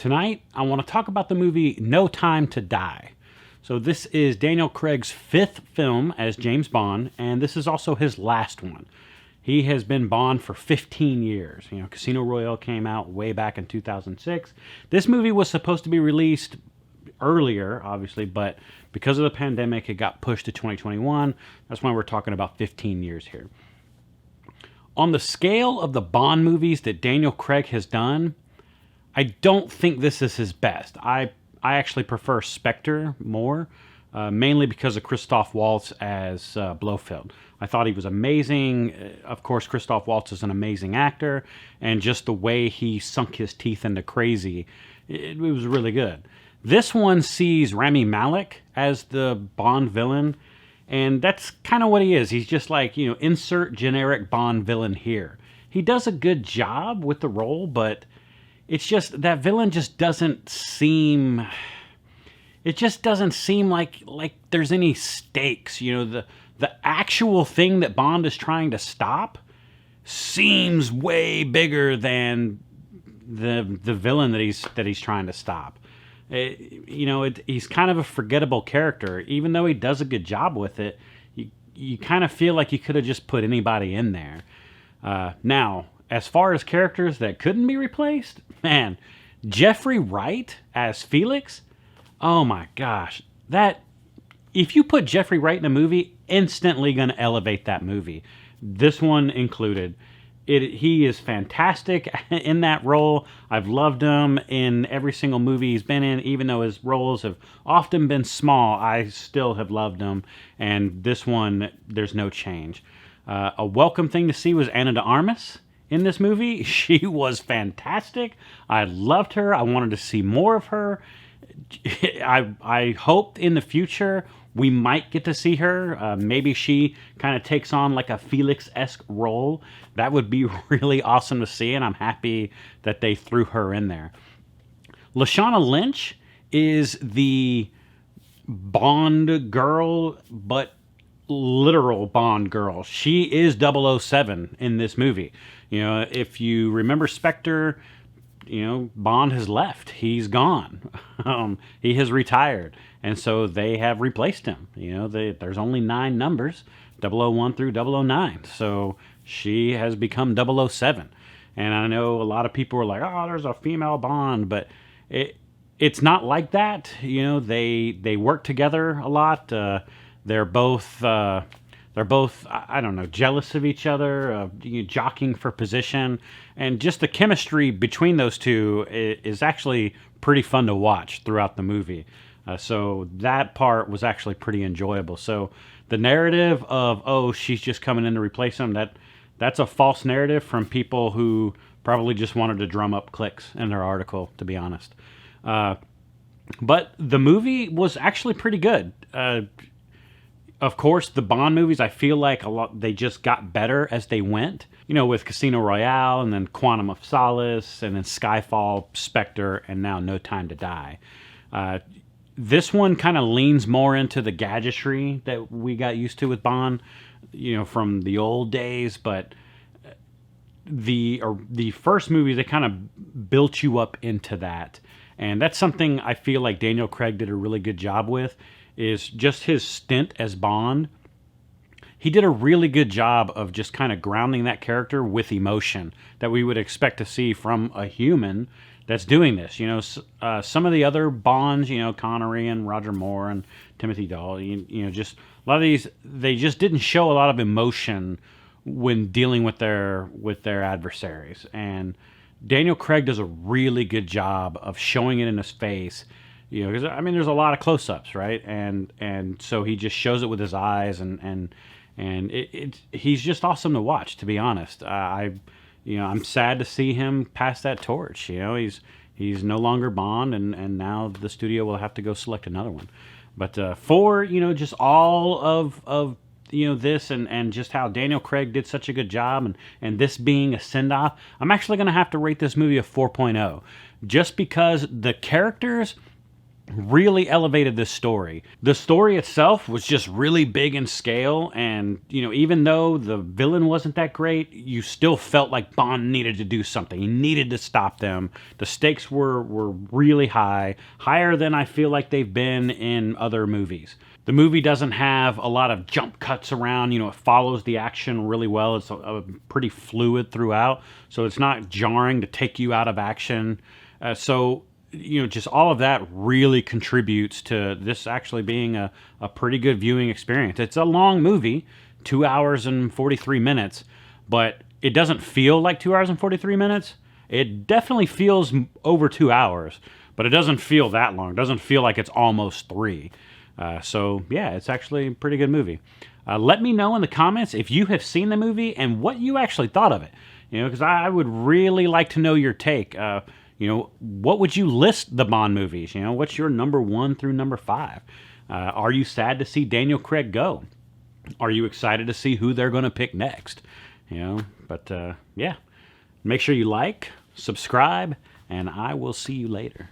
Tonight, I want to talk about the movie No Time to Die. So this is Daniel Craig's fifth film as James Bond, and this is also his last one. He has been Bond for 15 years. You know, Casino Royale came out way back in 2006. This movie was supposed to be released earlier, obviously, but because of the pandemic, it got pushed to 2021. That's why we're talking about 15 years here. On the scale of the Bond movies that Daniel Craig has done, I don't think this is his best. I actually prefer Spectre more, mainly because of Christoph Waltz as Blofeld. I thought he was amazing. Of course, Christoph Waltz is an amazing actor, and just the way he sunk his teeth into crazy, it was really good. This one sees Rami Malek as the Bond villain, and that's kind of what he is. He's just like, insert generic Bond villain here. He does a good job with the role, but it's just that villain just doesn't seem. It just doesn't seem like there's any stakes. The actual thing that Bond is trying to stop seems way bigger than the villain that he's trying to stop. He's kind of a forgettable character, even though he does a good job with it. You kind of feel like you could have just put anybody in there. Now, as far as characters that couldn't be replaced, man, Jeffrey Wright as Felix, oh my gosh, that if you put Jeffrey Wright in a movie, instantly going to elevate that movie. This one included. He is fantastic in that role. I've loved him in every single movie he's been in, even though his roles have often been small. I still have loved him, and this one, there's no change. A welcome thing to see was Ana de Armas in this movie. She was fantastic. I loved her. I wanted to see more of her. I hoped in the future we might get to see her. Maybe she kind of takes on like a Felix-esque role. That would be really awesome to see, and I'm happy that they threw her in there. Lashana Lynch is the Bond girl, but literal Bond girl. She is 007 in this movie. If you remember Spectre, Bond has left. He's gone. He has retired. And so they have replaced him. There's only 9 numbers, 001 through 009. So she has become 007. And I know a lot of people are like, oh, there's a female Bond. But it's not like that. They work together a lot. They're both, I don't know, jealous of each other, jockeying for position. And just the chemistry between those two is actually pretty fun to watch throughout the movie. So that part was actually pretty enjoyable. So the narrative of, she's just coming in to replace him, that's a false narrative from people who probably just wanted to drum up clicks in their article, to be honest. But the movie was actually pretty good. Of course, the Bond movies, I feel like they just got better as they went. With Casino Royale, and then Quantum of Solace, and then Skyfall, Spectre, and now No Time to Die. This one kind of leans more into the gadgetry that we got used to with Bond, from the old days. But the first movies, they kind of built you up into that. And that's something I feel like Daniel Craig did a really good job with, is just his stint as Bond. He did a really good job of just kind of grounding that character with emotion that we would expect to see from a human that's doing this. Some of the other Bonds, Connery and Roger Moore and Timothy Dalton, just a lot of these, they just didn't show a lot of emotion when dealing with their adversaries. And Daniel Craig does a really good job of showing it in his face. Because there's a lot of close-ups, right? And so he just shows it with his eyes, and he's just awesome to watch, to be honest. I'm sad to see him pass that torch. He's no longer Bond, and now the studio will have to go select another one. But for just all of this and just how Daniel Craig did such a good job, and this being a send-off, I'm actually going to have to rate this movie a 4.0, just because the characters really elevated this story. The story itself was just really big in scale, and even though the villain wasn't that great, you still felt like Bond needed to do something. He needed to stop them. The stakes were really high, higher than I feel like they've been in other movies. The movie doesn't have a lot of jump cuts around. It follows the action really well. It's pretty fluid throughout, so it's not jarring to take you out of action. Just all of that really contributes to this actually being a pretty good viewing experience. It's a long movie, 2 hours and 43 minutes, but it doesn't feel like 2 hours and 43 minutes. It definitely feels over 2 hours, but it doesn't feel that long. It doesn't feel like it's almost 3. It's actually a pretty good movie. Let me know in the comments if you have seen the movie and what you actually thought of it. Because I would really like to know your take. What would you list the Bond movies? What's your number 1 through number 5? Are you sad to see Daniel Craig go? Are you excited to see who they're going to pick next? Make sure you like, subscribe, and I will see you later.